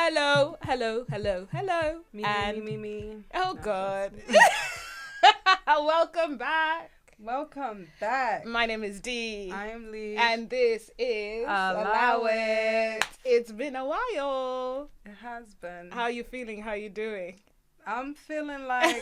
Hello, hello, hello, hello. Me. Oh, God. Welcome back. Welcome back. My name is D. I am Lish. And this is Allow It. It's been a while. It has been. How are you feeling? How are you doing? I'm feeling like,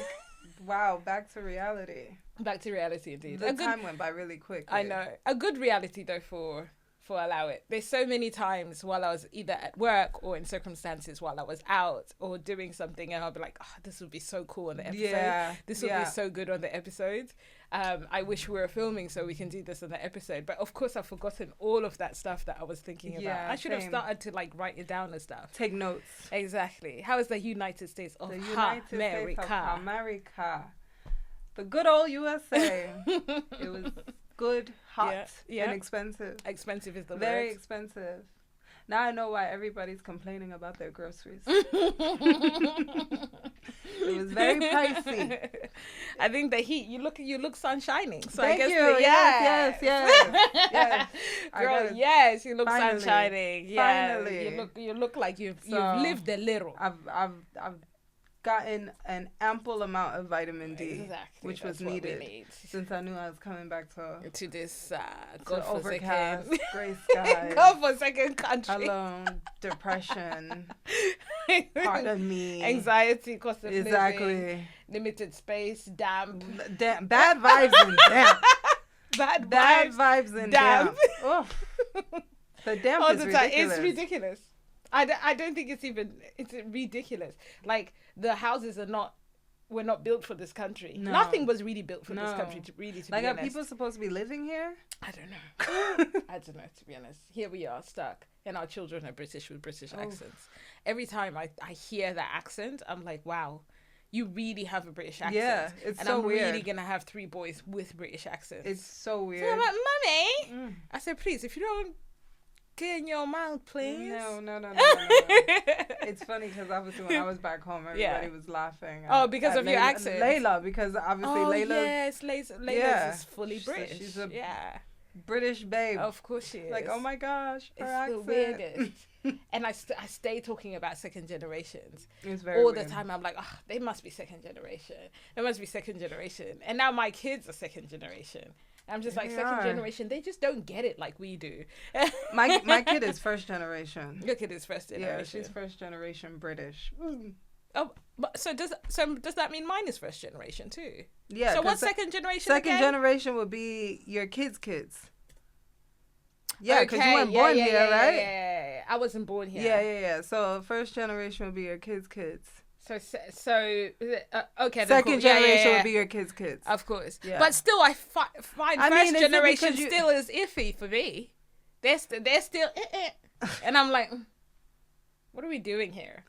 wow, back to reality. Back to reality, indeed. The time went by really quick. I know. A good reality, though, for Allow It. There's so many times while I was either at work or in circumstances while I was out or doing something, and I'll be like, oh, this would be so cool on the episode. Yeah. This would be so good on the episode. I wish we were filming so we can do this on the episode. But of course, I've forgotten all of that stuff that I was thinking about. Yeah, I should have started to write it down and stuff. Take notes. Exactly. How is the United States of America? States of America. The good old USA. It was good, hot, and expensive. Expensive is the word. Very expensive. Now I know why everybody's complaining about their groceries. It was very pricey. I think the heat. You look sunshining. So Thank I guess you. Yes. Girl, yes, you look finally, sunshining. Yeah, finally. you look like you've lived a little. I've gotten an ample amount of vitamin D, which was needed since I knew I was coming back to this overcast gray sky, godforsaken country. Alone, depression, part of me, anxiety, cost of living, limited space, damp, bad vibes and damp, bad vibes and damp. Oh, the damp is ridiculous. It's ridiculous. I don't think it's ridiculous. Like, the houses were not built for this country. No. Nothing was really built for this country, to be honest. Are people supposed to be living here? I don't know. I don't know, to be honest. Here we are, stuck. And our children are British with British accents. Every time I hear that accent, I'm like, wow, you really have a British accent. Yeah, it's and so I'm weird. Really going to have 3 boys with British accents. It's so weird. So I'm like, Mummy. I said, please, if you don't clean your mouth, please. No. It's funny because obviously when I was back home, everybody was laughing. Because of your accent. Layla, because obviously Layla. Yes, Layla is fully British. She's a British babe. Of course she is. Like, oh my gosh, her accent. The weirdest. And I stay talking about second generations. It's very all weird. the time. I'm like, oh, they must be second generation. They must be second generation. And now my kids are second generation. I'm just like, second generation, they just don't get it like we do. My kid is first generation. Your kid is first generation. Yeah, she's first generation British. Oh, but so does that mean mine is first generation too? Yeah. So what's second generation? Second generation would be your kids' kids. Yeah, because you weren't born here, right? Yeah. I wasn't born here. Yeah. So first generation would be your kids' kids. So okay. Second generation would be your kids' kids. Of course. Yeah. But still, I find first generation still is iffy for me. They're still, and I'm like, what are we doing here?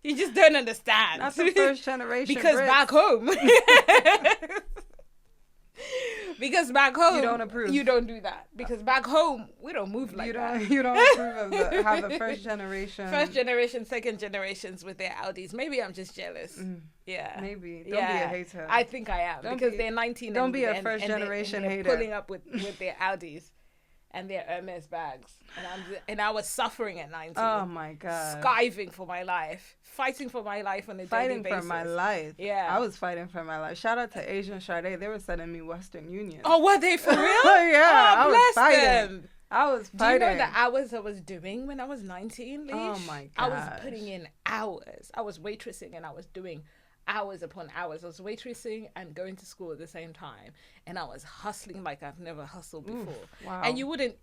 You just don't understand. Not the first generation. Because Brits. back home. Because back home, you don't approve. You don't do that. Because back home, we don't move like that. You don't approve of how the first generation, second generations with their Audis. Maybe I'm just jealous. Yeah, maybe. Don't be a hater. I think I am because they're 19. Don't be a first generation hater. Pulling up with their Audis and their Hermes bags, and I was suffering at 19. Oh my god! Skiving for my life, fighting for my life on a daily basis. Fighting for my life. Yeah, I was fighting for my life. Shout out to Asian Sade. They were sending me Western Union. Oh, were they for real? Yeah, oh, I was fighting. Them. I was fighting. Do you know the hours I was doing when I was 19, Lish? Oh my god! I was putting in hours. I was waitressing and I was doing hours upon hours. I was waitressing and going to school at the same time, and I was hustling like I've never hustled before. Wow. And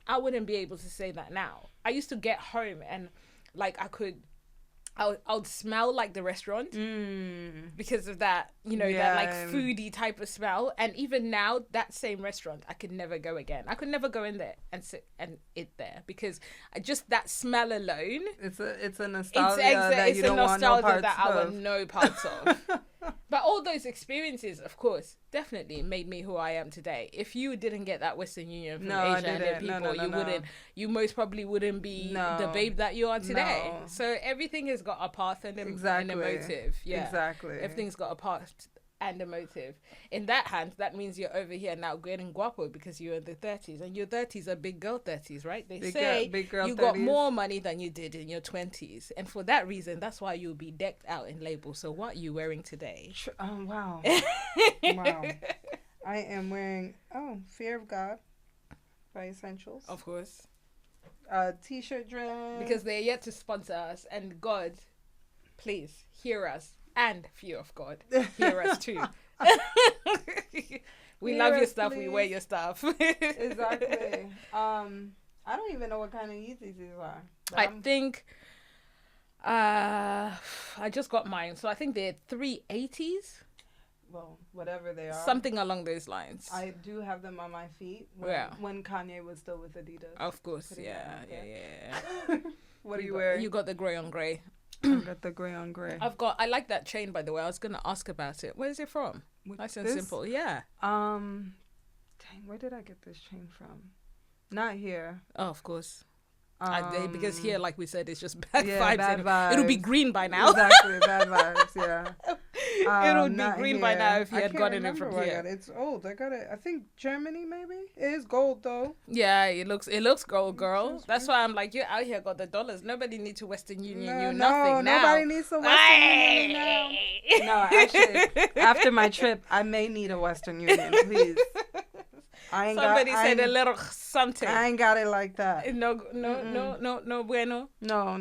I wouldn't be able to say that now. I used to get home and like I would smell like the restaurant because of that, that like foodie type of smell. And even now, that same restaurant, I could never go again. I could never go in there and sit and eat there because just that smell alone. It's a nostalgia that you don't want no parts that I want no parts of. But all those experiences, of course, definitely made me who I am today. If you didn't get that Western Union from Asia and their people, you most probably wouldn't be the babe that you are today. No. So everything has got a path and a motive. Yeah, exactly. Everything's got a path and emotive. In that hand, that means you're over here now getting guapo because you're in the 30s. And your 30s are big girl 30s, right? They say big girl you 30s. got more money than you did in your 20s. And for that reason, that's why you'll be decked out in labels. So what are you wearing today? Wow. Wow. I am wearing, Fear of God by Essentials. Of course. T-shirt dress. Because they're yet to sponsor us. And God, please, hear us. And Fear of God, hear us too. We love your stuff. Please. We wear your stuff. Exactly. I don't even know what kind of Yeezys these are. I think I just got mine. So I think they're 380s. Well, whatever they are. Something along those lines. I do have them on my feet when Kanye was still with Adidas. Of course, yeah. What are you wearing? You got the grey on grey. I got the grey on grey. I like that chain, by the way. I was going to ask about it. Where is it from? Nice and simple. Yeah. Dang, where did I get this chain from? Not here. Oh, of course. Because here, like we said, it's just bad vibes. Bad vibes. It'll be green by now. Exactly, bad vibes, yeah. It'll be green by now if you had gotten it from here. It's old. I got it. I think Germany, maybe. It is gold, though. Yeah, it looks gold, girl. That's why I'm like, you're out here got the dollars. Nobody needs to Western Union nothing now. Nobody needs a Western Union now. No, actually, after my trip, I may need a Western Union, please. Somebody said a little something. I ain't got it like that. No bueno. No.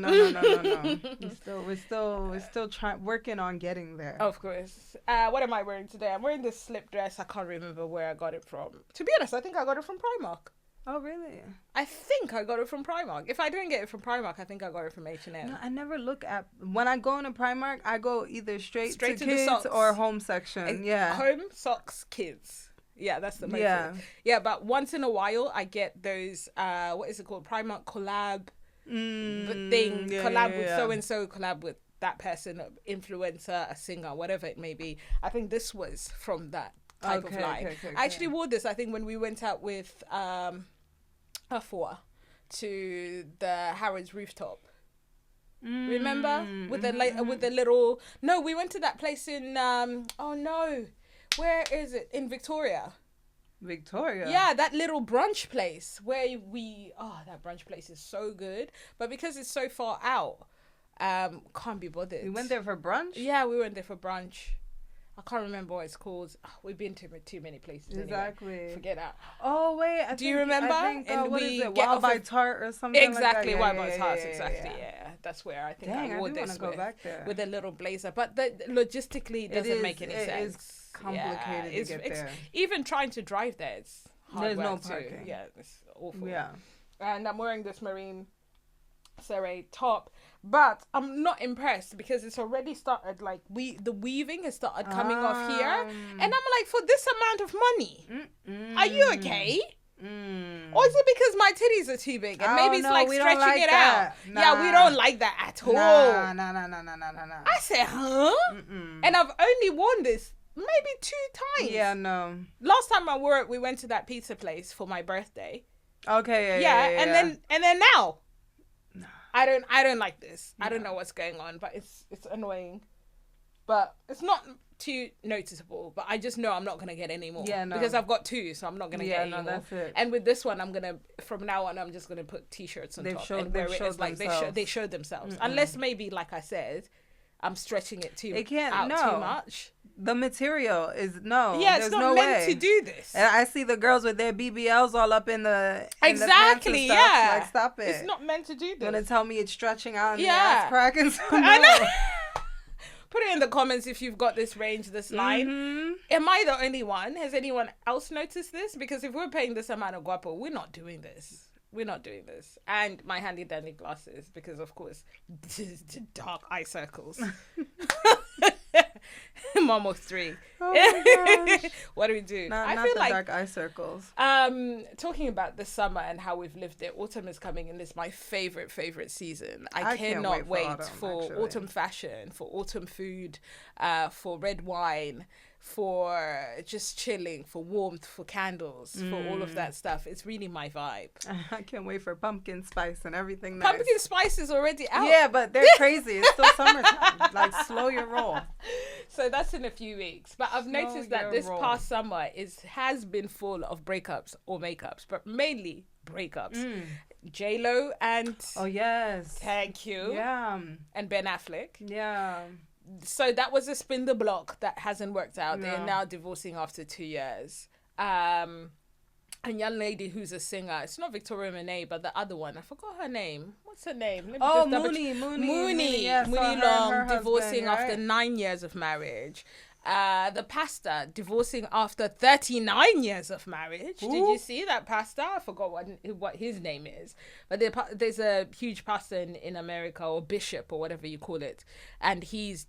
We're still working on getting there. Of course. What am I wearing today? I'm wearing this slip dress. I can't remember where I got it from. To be honest, I think I got it from Primark. Oh, really? I think I got it from Primark. If I didn't get it from Primark, I think I got it from H&M. No, I never look at... When I go into Primark, I go either straight to kids or home section. Yeah. Home, socks, kids. Yeah, that's the method. Yeah, but once in a while, I get those, what is it called? Primark collab thing. Collab with so-and-so, collab with that person, influencer, a singer, whatever it may be. I think this was from that type of line. Okay. I actually wore this, I think, when we went out with Afua to the Harrods rooftop. Remember? With the little... No, we went to that place in... Where is it? In Victoria. Yeah, that little brunch place where that brunch place is so good. But because it's so far out, can't be bothered. You went there for brunch? Yeah, we went there for brunch. I can't remember what it's called. We've been to too many places. Exactly. Anyway. Forget that. Oh, wait. Do you remember? And what is it? Wild by Tart or something exactly, like that? Wild by Tart, exactly. Yeah. That's where I think I wore this go back there. With a little blazer. But logistically, it doesn't make any sense. It's complicated to get there. Even trying to drive there, it's hard There's work no parking. too. Yeah, it's awful. Yeah. And I'm wearing this Marine Serre top, but I'm not impressed because it's already started, like, the weaving has started coming off here. And I'm like, for this amount of money, are you okay? Or is it because my titties are too big and maybe it's stretching it out? Nah. Yeah, we don't like that at all. Nah. I said, huh? And I've only worn this maybe 2 times. Yeah, no. Last time I wore it, we went to that pizza place for my birthday. Okay, yeah. And then now, no. I don't like this. No. I don't know what's going on, but it's annoying. But it's not too noticeable. But I just know I'm not gonna get any more. Yeah, no. Because I've got 2, so I'm not gonna get any more. That's it. And with this one, from now on, I'm just gonna put t-shirts on top and wear it as like they show themselves. Unless maybe, like I said, I'm stretching it too much. The material is it's not meant to do this. And I see the girls with their BBLs all up in the exactly, the yeah. Like, stop it. It's not meant to do this. You're gonna tell me it's stretching out and the ass cracking? I know. Put it in the comments if you've got this range, this line. Am I the only one? Has anyone else noticed this? Because if we're paying this amount of guapo, we're not doing this. And my handy dandy glasses, because of course, dark eye circles. I'm almost 3. Oh my gosh. What do we do? I feel like dark eye circles. Talking about the summer and how we've lived it, autumn is coming and it's my favorite season. I cannot wait for autumn fashion, for autumn food, for red wine, for just chilling, for warmth, for candles, for all of that stuff. It's really my vibe. I can't wait for pumpkin spice and everything. Pumpkin spice is already out. Yeah, but they're crazy. It's still summertime. Like, slow your roll. So that's in a few weeks. But I've noticed that this past summer has been full of breakups or makeups, but mainly breakups. J-Lo and... Oh, yes. Thank you. Yeah. And Ben Affleck. Yeah. So that was a spin the block that hasn't worked out. No. They're now divorcing after 2 years. A young lady who's a singer. It's not Victoria Monet, but the other one. I forgot her name. What's her name? Mooney. Mooney Long, divorcing after 9 years of marriage. The pastor divorcing after 39 years of marriage. Ooh. Did you see that pastor? I forgot what his name is. But there's a huge pastor in America, or bishop or whatever you call it. And his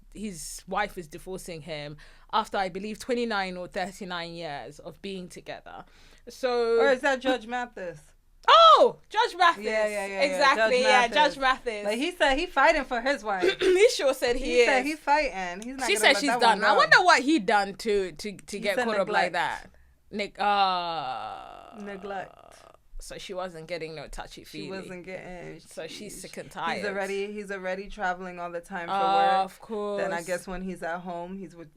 wife is divorcing him after, I believe, 29 or 39 years of being together. So, or is that Judge Mathis? Oh, Judge Mathis. Yeah. Exactly. Judge Mathis. Like, he said he fighting for his wife. He sure said he is. He said he fighting. He's not. She said she's done. I wonder what he done to get caught up like that. Neglect. So she wasn't getting no touchy-feely. She wasn't getting... So she's sick and tired. He's already traveling all the time for work. Of course. Then I guess when he's at home, he's with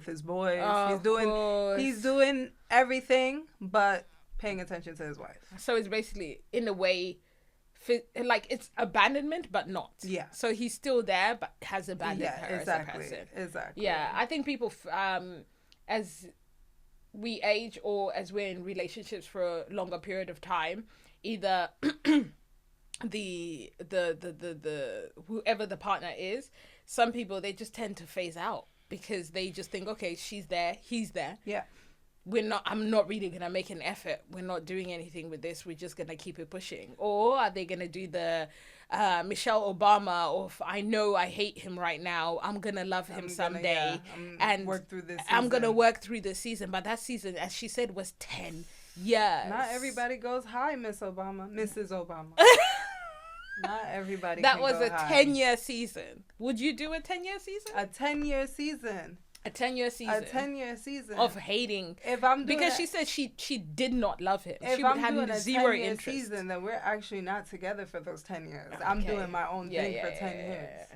his boys. Course. He's doing everything but paying attention to his wife. So it's basically, in a way, like, it's abandonment, but not. Yeah. So he's still there, but has abandoned her as a person. Exactly. Yeah, I think people, as we age or as we're in relationships for a longer period of time, either the whoever the partner is, some people, they just tend to phase out because they just think, okay, she's there, he's there. Yeah. I'm not really gonna make an effort. We're not doing anything with this. We're just gonna keep it pushing. Or are they gonna do the Michelle Obama of, I know I hate him right now, I'm gonna love him someday, and work through this season. I'm gonna work through this season. But that season, as she said, was 10 years. Not everybody goes high, Mrs. Obama. Not everybody. That was a 10-year season. Would you do a 10-year season? A 10-year season. A 10-year season. A 10-year season of hating. If I'm doing because she said she did not love him. If she I'm had doing a zero 10-year interest. season, then we're actually not together for those 10 years. Okay. I'm doing my own thing for 10 years.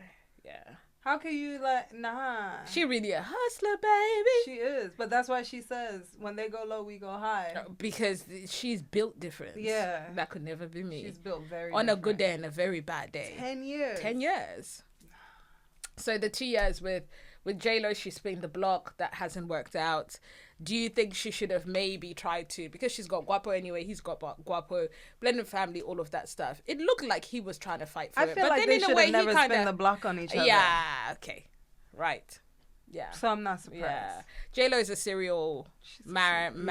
Yeah. How can you nah? She really a hustler, baby. She is, but that's why she says when they go low, we go high. Because she's built different. Yeah, that could never be me. She's built very on different. A good day and a very bad day. 10 years. 10 years. So the 2 years with J-Lo, she's spinning the block. That hasn't worked out. Do you think she should have maybe tried to, because she's got Guapo anyway, he's got Guapo, blended family, all of that stuff. It looked like he was trying to fight for it. I feel like they should have never spin the block on each other. Yeah, okay. Right. Yeah. So I'm not surprised. Yeah. J-Lo is a serial marriage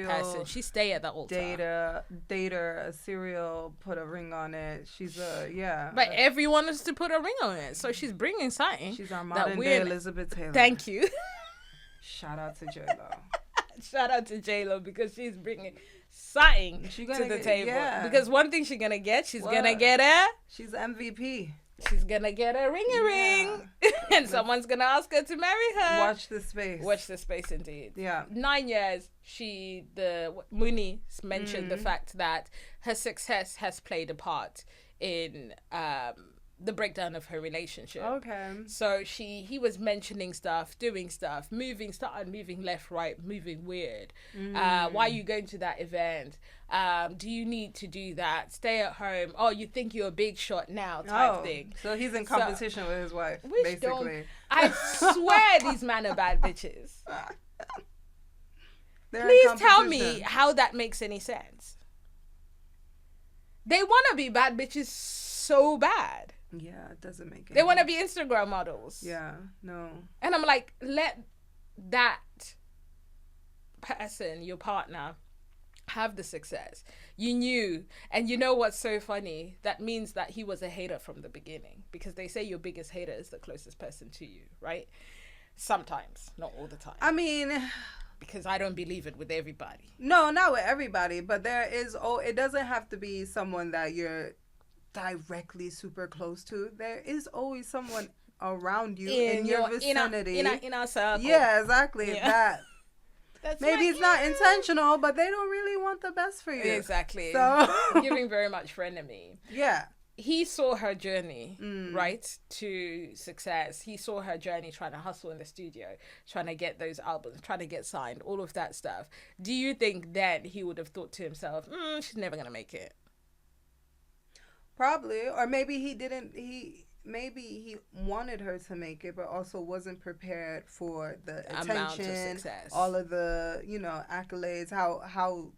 person. She stay at the altar. Dater, a serial, put a ring on it. She's But everyone wants to put a ring on it. So she's bringing something. She's our modern day Elizabeth Taylor. Thank you. Shout out to J-Lo. Shout out to J-Lo because she's bringing something to the table. Yeah. Because one thing she's gonna get, she's gonna get she's MVP. She's gonna get a ring, and someone's gonna ask her to marry her. Watch the space. Watch the space, indeed. Yeah. 9 years. Mooney mentioned the fact that her success has played a part in the breakdown of her relationship. Okay. So he was mentioning stuff, doing stuff, started moving left, right, moving weird. Why are you going to that event? Do you need to do that? Stay at home. Oh, you think you're a big shot now type thing. So he's in competition with his wife, basically. I swear these men are bad bitches. Please tell me how that makes any sense. They want to be bad bitches so bad. Yeah, it doesn't make sense. They want to be Instagram models. Yeah, no. And I'm like, let that person, your partner, have the success. You knew. And you know what's so funny? That means that he was a hater from the beginning. Because they say your biggest hater is the closest person to you, right? Sometimes, not all the time. I mean... Because I don't believe it with everybody. No, not with everybody. But there is... it doesn't have to be someone that you're directly super close to. There is always someone around you in your vicinity. In our circle. Yeah, exactly. Yeah. That's maybe it's not intentional, but they don't really want the best for you. Exactly. So giving very much frenemy. Yeah. Yeah. he saw her journey, right, to success. He saw her journey trying to hustle in the studio, trying to get those albums, trying to get signed, all of that stuff. Do you think then he would have thought to himself, she's never going to make it? Probably. Or maybe he didn't, maybe he wanted her to make it, but also wasn't prepared for the attention, all of the, accolades, how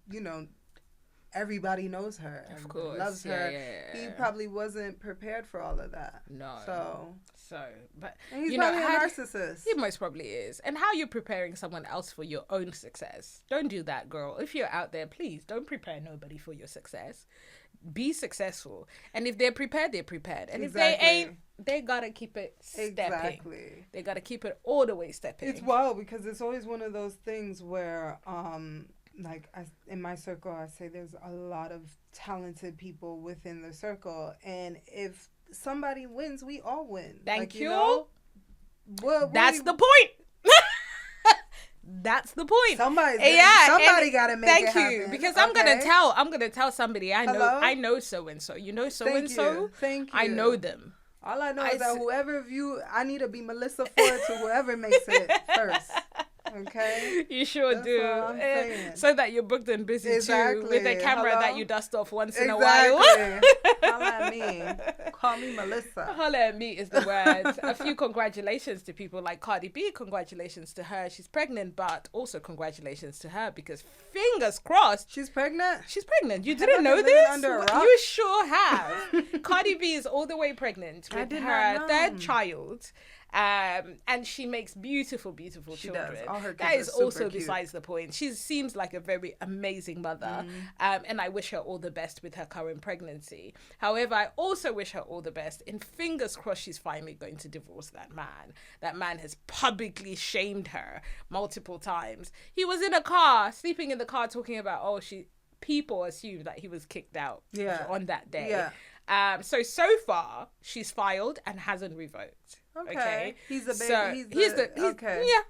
everybody knows her, of course, loves her. He probably wasn't prepared for all of that. No. But and he's probably a narcissist. He most probably is. And how you're preparing someone else for your own success? Don't do that, girl. If you're out there, please don't prepare nobody for your success. Be successful. And if they're prepared, they're prepared. And if they ain't, they gotta keep it stepping. Exactly. They gotta keep it all the way stepping. It's wild because it's always one of those things where in my circle, I say there's a lot of talented people within the circle, and if somebody wins, we all win. Thank you. That's the point. That's the point. Somebody gotta make it happen. Thank you, because I'm gonna tell somebody I know so and so. You know so and so. Thank you. I know them. All I know is that whoever I need to be Melissa Ford to whoever makes it first. Okay, you sure That's do. So that you're booked and busy too, with a camera that you dust off once in a while. Holla at me. Call me Melissa. Holla at me is the word. A few congratulations to people like Cardi B. Congratulations to her. She's pregnant, but also congratulations to her because fingers crossed. She's pregnant? She's pregnant. You didn't know this? You sure have. Cardi B is all the way pregnant with her third child. And she makes beautiful children. Does. All her kids that is also cute. Besides the point. She seems like a very amazing mother, and I wish her all the best with her current pregnancy. However, I also wish her all the best, and fingers crossed she's finally going to divorce that man. That man has publicly shamed her multiple times. He was in a car, sleeping in the car, talking about people assumed that he was kicked out on that day. So far she's filed and hasn't revoked. Okay. He's a baby. Okay. Yeah.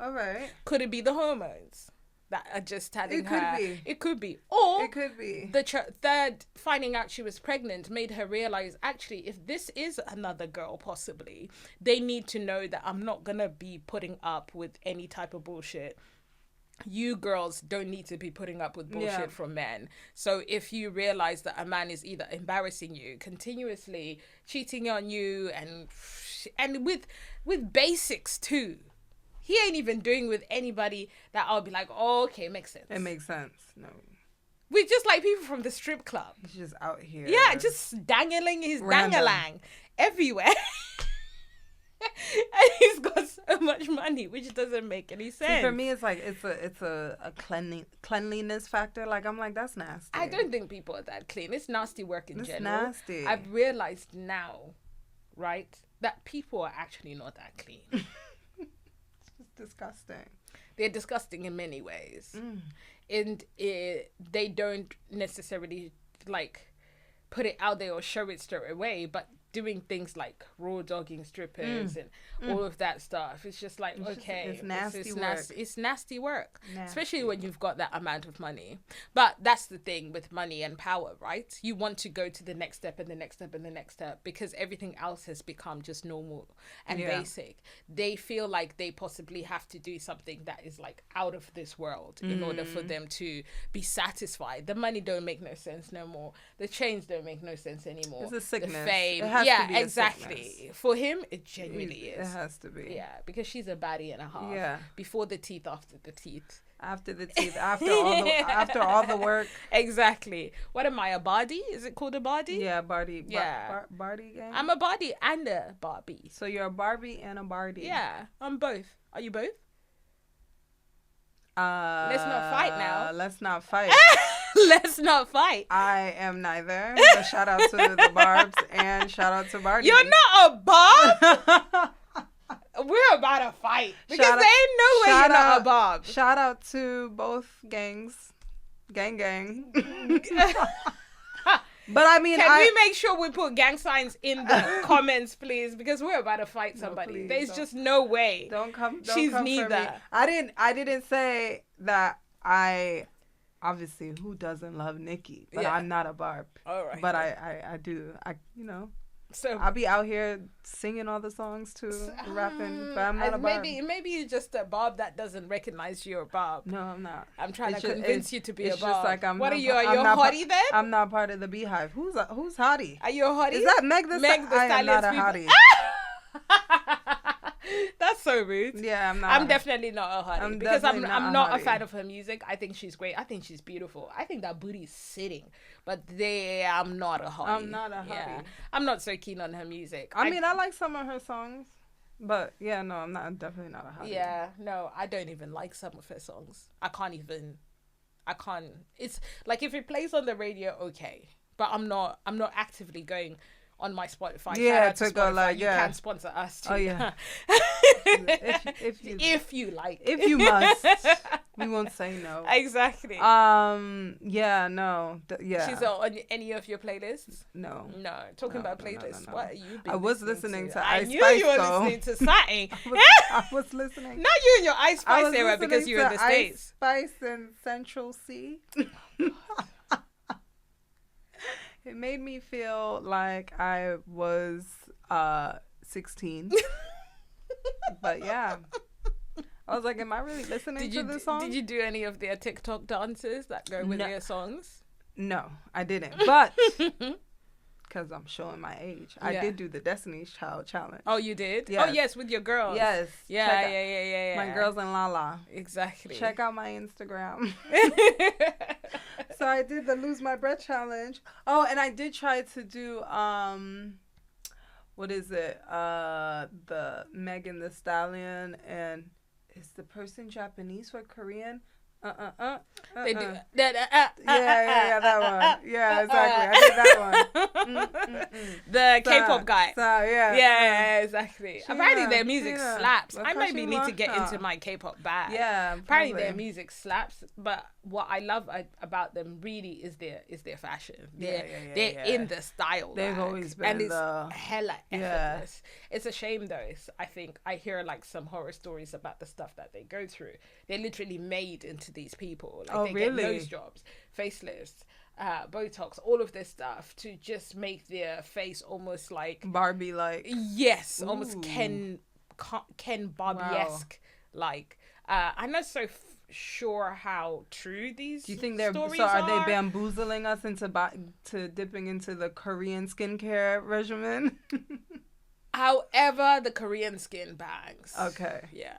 All right. Could it be the hormones that are just telling her? It could be. Or it could be. The third, finding out she was pregnant, made her realize, actually, if this is another girl, possibly, they need to know that I'm not going to be putting up with any type of bullshit. You girls don't need to be putting up with bullshit from men. So if you realize that a man is either embarrassing you, continuously cheating on you, and with basics too, he ain't even doing with anybody that I'll be like, oh, okay, makes sense. It makes sense. No. We're just like people from the strip club. He's just out here. Yeah, just dangling his dangalang everywhere. And he's got so much money, which doesn't make any sense. See, for me, it's like it's a cleanliness factor. Like, I'm like, that's nasty. I don't think people are that clean. It's nasty work in general. It's nasty. I've realized now, right, that people are actually not that clean. It's just disgusting. They're disgusting in many ways, and they don't necessarily like put it out there or show it straight away, but doing things like raw dogging strippers and all of that stuff. It's just like, it's nasty work. It's nasty work, especially when you've got that amount of money. But that's the thing with money and power, right? You want to go to the next step and the next step and the next step because everything else has become just normal and basic. They feel like they possibly have to do something that is like out of this world in order for them to be satisfied. The money don't make no sense no more. The chains don't make no sense anymore. It's a sickness. The fame. Yeah, exactly. For him, it genuinely is. It has to be. Yeah, because she's a baddie and a half. Yeah. Before the teeth, after the teeth. After the teeth, after all the work. Exactly. What am I, a body? Is it called a body? Yeah, Barbie. Yeah. Barbie gang? I'm a body and a Barbie. So you're a Barbie and a Barbie. Yeah, I'm both. Are you both? Let's not fight now. Let's not fight. Let's not fight. I am neither. But shout out to the Barbs and shout out to Barbie. You're not a Barb. We're about to fight because there ain't no way you're not a Barb. Shout out to both gangs. Gang. But I mean, can we make sure we put gang signs in the comments, please? Because we're about to fight somebody. No, There's just no way. Don't come. She's come neither. For me. I didn't say that I obviously, who doesn't love Nicki? But Yeah. I'm not a Barb. All right. But I do. So I'll be out here singing all the songs too, rapping, but I'm not a Barb. Maybe you're just a Barb that doesn't recognize you're a Barb. No, I'm not. I'm trying to convince you to be a Barb. It's just like What are you? Are you a hottie then? I'm not part of the Beehive. Who's hottie? Are you a hottie? Is that Meg the Stallion? I am not a hottie. That's so rude. Yeah, I'm not. I'm definitely not a hottie because I'm not a fan of her music. I think she's great. I think she's beautiful. I think that booty's sitting. But I'm not a hottie. I'm not a hottie. Yeah. I'm not so keen on her music. I mean, I like some of her songs. But yeah, no, I'm definitely not a hottie. Yeah, no, I don't even like some of her songs. I can't. It's like if it plays on the radio, okay. But I'm not actively going on my Spotify. Yeah, to go Spotify. like, yeah. You can sponsor us too. Oh yeah. if you like. If you must. We won't say no. Exactly. Yeah, no. Yeah. She's on any of your playlists? No. No. Talking about playlists. No. What are you I was listening to I Ice knew Spice, you were though. listening to something. I was listening. Not you and your Ice Spice era because you're in the States. Ice Spice and Central C. It made me feel like I was 16. But yeah. I was like, am I really listening to this song? Did you do any of their TikTok dances that go with their songs? No, I didn't. But because I'm showing my age, I did do the Destiny's Child challenge. Oh, you did? Yes. Oh, yes, with your girls. Yes. Yeah. My girls in Lala. Exactly. Check out my Instagram. So I did the Lose My Breath challenge. Oh, and I did try to do what is it? The Megan Thee Stallion, and is the person Japanese or Korean? They do. Yeah, that one. Yeah, exactly. I did that one. The K-pop guy. Yeah. Yeah, exactly. Apparently their music slaps. I maybe need to get into my K-pop bag. Yeah. Apparently their music slaps, but what I love about them really is their fashion. They're in the style. They've always been, and it's hella effortless. It's a shame though. I think I hear like some horror stories about the stuff that they go through. They're literally made into these people. Like they get nose jobs, facelifts, Botox, all of this stuff to just make their face almost like Barbie like. Yes, almost Ken Barbie-esque. Wow. Like I'm not so sure how true these. Do you think are they bamboozling us into dipping into the Korean skincare regimen? However, the Korean skin bangs. Okay. Yeah.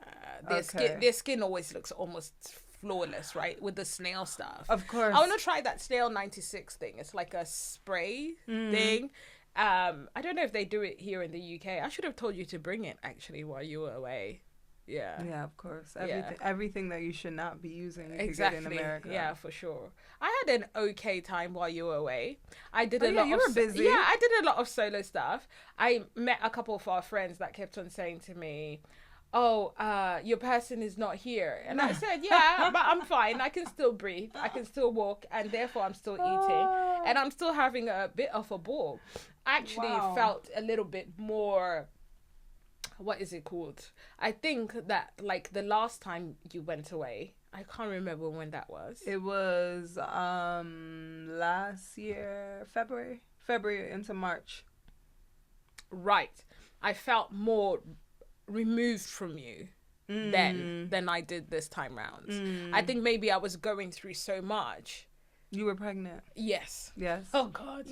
Their skin always looks almost flawless, right? With the snail stuff. Of course. I want to try that snail 96 thing. It's like a spray thing. I don't know if they do it here in the UK. I should have told you to bring it actually while you were away. Yeah. Yeah, of course. Everything that you should not be using you exactly. could get in America. Yeah, for sure. I had an okay time while you were away. I did a lot. You were busy. Yeah, I did a lot of solo stuff. I met a couple of our friends that kept on saying to me, "Oh, your person is not here," and I said, "Yeah, but I'm fine. I can still breathe. I can still walk, and therefore I'm still eating, and I'm still having a bit of a ball." I actually felt a little bit more. What is it called? I think that like the last time you went away, I can't remember when that was. It was last year, February into March. Right. I felt more removed from you than I did this time round. I think maybe I was going through so much. You were pregnant. Yes. Oh God.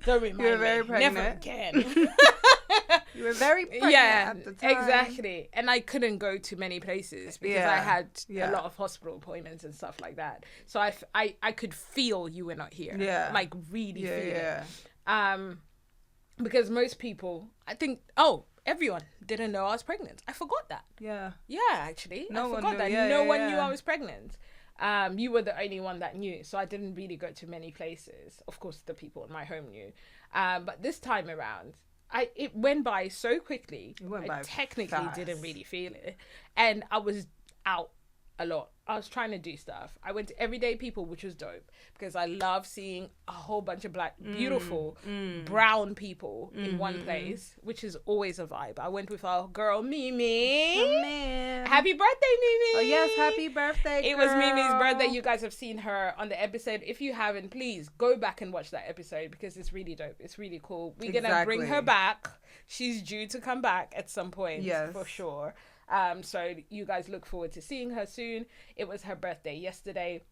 Don't remind me. You were very pregnant. Never again. You were very pregnant at the time. Exactly. And I couldn't go to many places because I had a lot of hospital appointments and stuff like that. So I could feel you were not here. Yeah. Like really feel it. Yeah. Because most people, I think, everyone didn't know I was pregnant. I forgot that. Yeah. Yeah, actually. No I one forgot knew. that. Yeah, No one knew I was pregnant. You were the only one that knew. So I didn't really go to many places. Of course, the people in my home knew. But this time around, it went by so quickly. I technically didn't really feel it. And I was out a lot. I was trying to do stuff. I went to Everyday People, which was dope because I love seeing a whole bunch of black, beautiful, brown people in one place, which is always a vibe. I went with our girl, Mimi. Happy birthday, Mimi. Oh, yes, happy birthday, girl. It was Mimi's birthday. You guys have seen her on the episode. If you haven't, please go back and watch that episode because it's really dope. It's really cool. We're going to bring her back. She's due to come back at some point, for sure. So you guys look forward to seeing her soon. It was her birthday yesterday,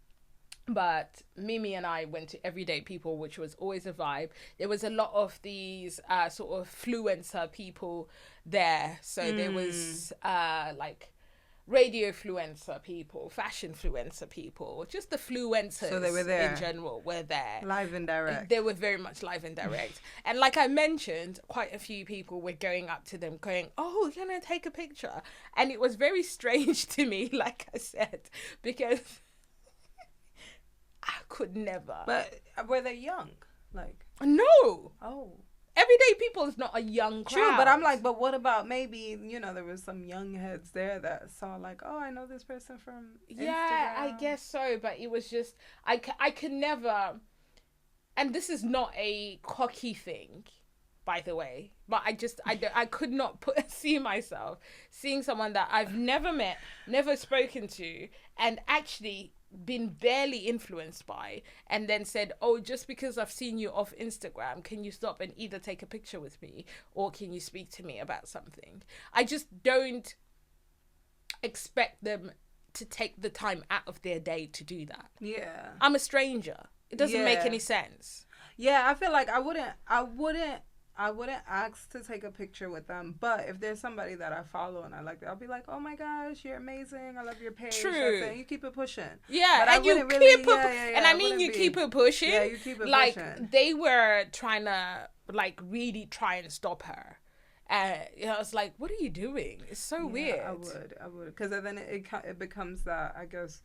but Mimi and I went to Everyday People, which was always a vibe. There was a lot of these sort of fluencer people there. So there was like radio influencer people, fashion influencer people, just the fluencers. So they were there in general. Were there live and direct. They were very much live and direct. And like I mentioned, quite a few people were going up to them, going, "Oh, you're gonna take a picture," and it was very strange to me, like I said, because I could never. But were they young? Like no. Oh. Everyday People is not a young crowd. True, but I'm like, but what about maybe, there was some young heads there that saw like, oh, I know this person from Instagram. Yeah, I guess so, but it was just, I could never, and this is not a cocky thing, by the way, but I could not see myself seeing someone that I've never met, never spoken to, and actually been barely influenced by, and then said, oh, just because I've seen you off Instagram, can you stop and either take a picture with me or can you speak to me about something? I just don't expect them to take the time out of their day to do that. Yeah. I'm a stranger. It doesn't make any sense. Yeah, I feel like I wouldn't ask to take a picture with them, but if there's somebody that I follow and I like that, I'll be like, oh my gosh, you're amazing, I love your page. True. You keep it pushing. Yeah, but and you keep it, and I mean you keep it pushing. Yeah, you keep it like, pushing. They were trying to like really try and stop her. I was like, what are you doing? It's so weird. I would, because then it becomes that, I guess,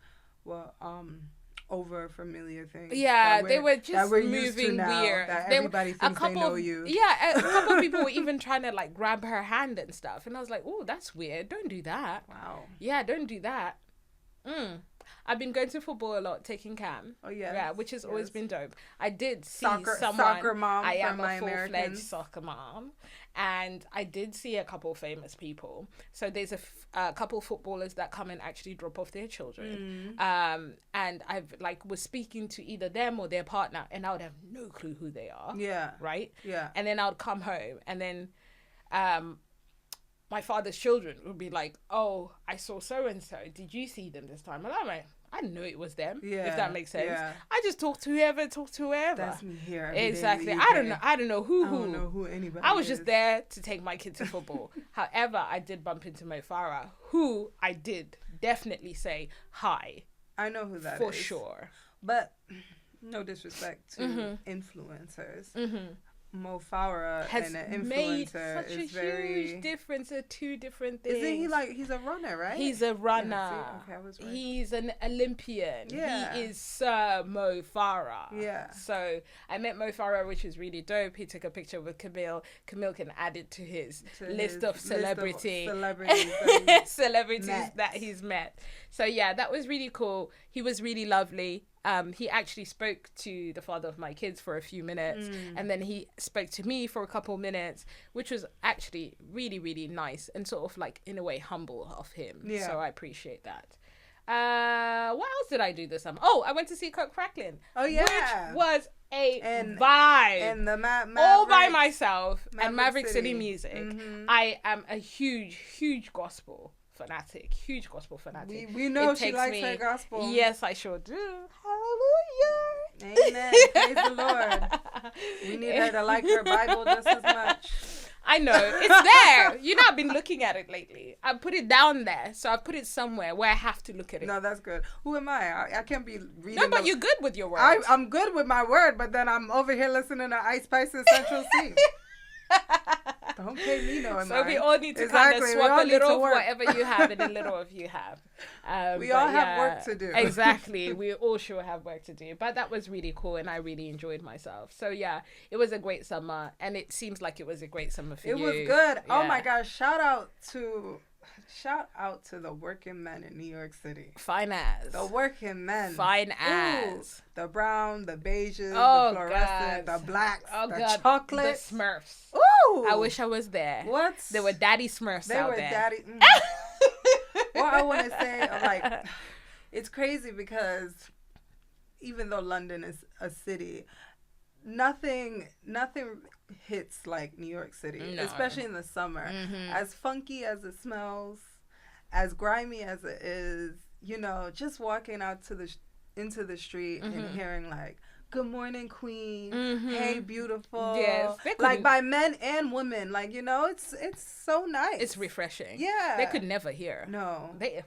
over familiar things. Yeah, they were just moving now, weird. That everybody thinks they know you. Yeah, a couple of people were even trying to like grab her hand and stuff, and I was like, oh, that's weird. Don't do that. Wow. Yeah, don't do that. I've been going to football a lot, taking cam. Oh yeah. Yeah, which has always been dope. I did see soccer mom. I am a full-fledged soccer mom, and I did see a couple famous people. So there's a couple footballers that come and actually drop off their children. And I've was speaking to either them or their partner, and I would have no clue who they are. Yeah. Right. Yeah. And then I would come home, and then my father's children would be like, oh, I saw so and so. Did you see them this time? And I'm like, I knew it was them. Yeah, if that makes sense. Yeah. I just talked to whoever. That's me here. Exactly. I don't know who. I don't know who anybody. I was just there to take my kid to football. However, I did bump into Mo Farah, who I did definitely say hi. I know who that is for sure. But no disrespect to influencers. Mo Farah and an influencer made such a huge difference. Are two different things. Isn't he he's a runner, right? He's a runner. Yeah, okay, I was right. He's an Olympian. Yeah. He is Sir Mo Farah. Yeah. So I met Mo Farah, which was really dope. He took a picture with Camille. Camille can add it to his list of celebrities that he's met. So yeah, that was really cool. He was really lovely. He actually spoke to the father of my kids for a few minutes, and then he spoke to me for a couple minutes, which was actually really, really nice and sort of in a way humble of him. Yeah. So I appreciate that. What else did I do this summer? Oh, I went to see Kirk Franklin. Oh yeah, which was a vibe. And the all by myself and Maverick City Music. I am a huge gospel fanatic. We know she likes her gospel. Yes, I sure do. Hallelujah. Amen. Praise the Lord. We need her to like her Bible just as much. I know. It's there. You know, I've been looking at it lately. I put it down there. So I put it somewhere where I have to look at it. No, that's good. Who am I? I can't be reading. No, but you're good with your word. I'm good with my word, but then I'm over here listening to Ice Spice and Central C. Don't pay me no mind. So we all need to kind of swap a little of whatever you have and a little of you have. We all have work to do. Exactly. We all sure have work to do. But that was really cool and I really enjoyed myself. So yeah, it was a great summer and it seems like it was a great summer for you. It was good. Yeah. Oh my gosh. Shout out to shout out to the working men in New York City. Fine as. The working men. Fine as. Ooh, the brown, the beiges, the fluorescent, the blacks, the chocolate. The Smurfs. Ooh. I wish I was there. What? There were daddy Smurfs out there. What I want to say, like, it's crazy because even though London is a city, nothing hits like New York City, especially in the summer. Mm-hmm. As funky as it smells, as grimy as it is, you know, just walking out into the street and hearing like, "Good morning, Queen. Hey, beautiful." Yes, like by men and women. Like, you know, it's so nice. It's refreshing. Yeah, they could never hear. No, they.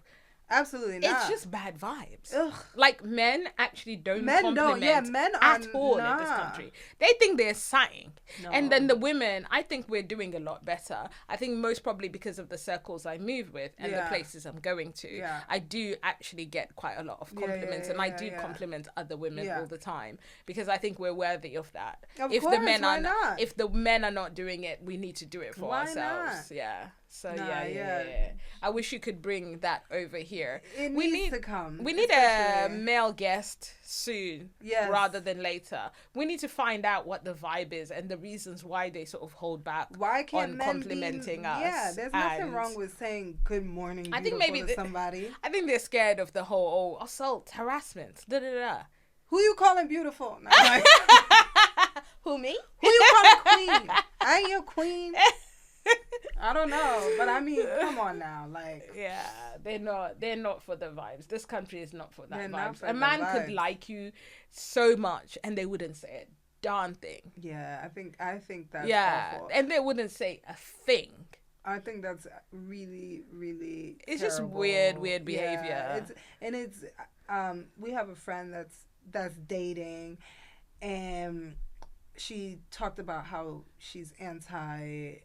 Absolutely not. It's just bad vibes. Ugh. Like men actually don't compliment men are at all in this country. They think they're sighing. No. And then the women, I think we're doing a lot better. I think most probably because of the circles I move with and the places I'm going to. Yeah. I do actually get quite a lot of compliments and I do compliment other women all the time because I think we're worthy of that. If the men are not doing it, we need to do it for ourselves. Not? Yeah. So yeah. I wish you could bring that over here. It needs to come. We need a male guest soon, rather than later. We need to find out what the vibe is and the reasons why they sort of hold back on complimenting us. Yeah, there's nothing wrong with saying good morning, to somebody. I think they're scared of the whole assault, harassment, Who you calling beautiful? No, like, who, me? Who you calling queen? I ain't your queen. I don't know, but I mean, come on now, like. Yeah, they're not for the vibes. This country is not for that vibes. A man could like you so much and they wouldn't say a darn thing. Yeah, I think that's awful. And they wouldn't say a thing. I think that's really, really it's terrible. Just weird behavior. We have a friend that's dating, and she talked about how she's anti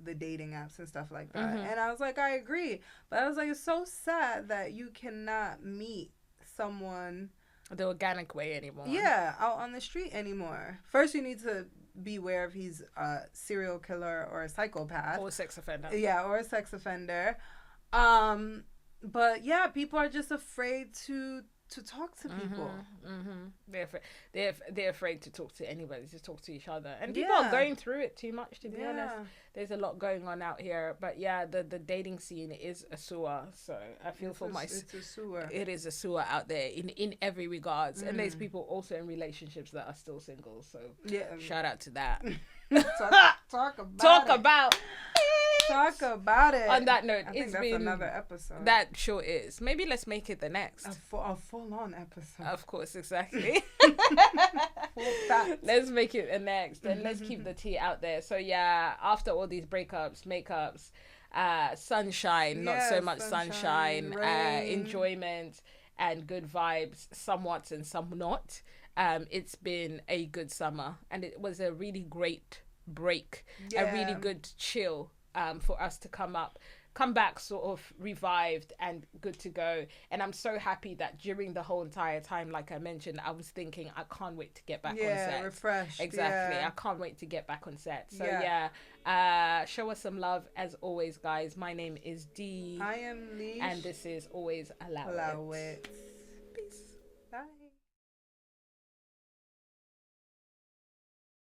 the dating apps and stuff like that. And I was like, I agree. But I was like, it's so sad that you cannot meet someone the organic way anymore. Yeah, out on the street anymore. First, you need to be aware if he's a serial killer or a psychopath. Or a sex offender. Yeah, or a sex offender. But yeah, people are just afraid to talk to people. They're afraid to talk to anybody, to talk to each other, and people are going through it too much, to be honest. There's a lot going on out here, but the dating scene is a sewer, so I feel it's a sewer. It is a sewer out there in every regards. And there's people also in relationships that are still single, so shout out to that. Talk about it. On that note, I think that's another episode. That sure is. Maybe let's make it the next. A full-on episode. Of course, exactly. Let's make it the next, and let's keep the tea out there. So yeah, after all these breakups, makeups, sunshine, not so much sunshine, enjoyment and good vibes, somewhat and some not. It's been a good summer, and it was a really great break, a really good chill. For us to come back sort of revived and good to go. And I'm so happy that during the whole entire time, like I mentioned, I was thinking, I can't wait to get back on set. Refreshed. Exactly. I can't wait to get back on set. So show us some love as always, guys. My name is D. I am Lish. And this is Always Allow It. Peace. Bye.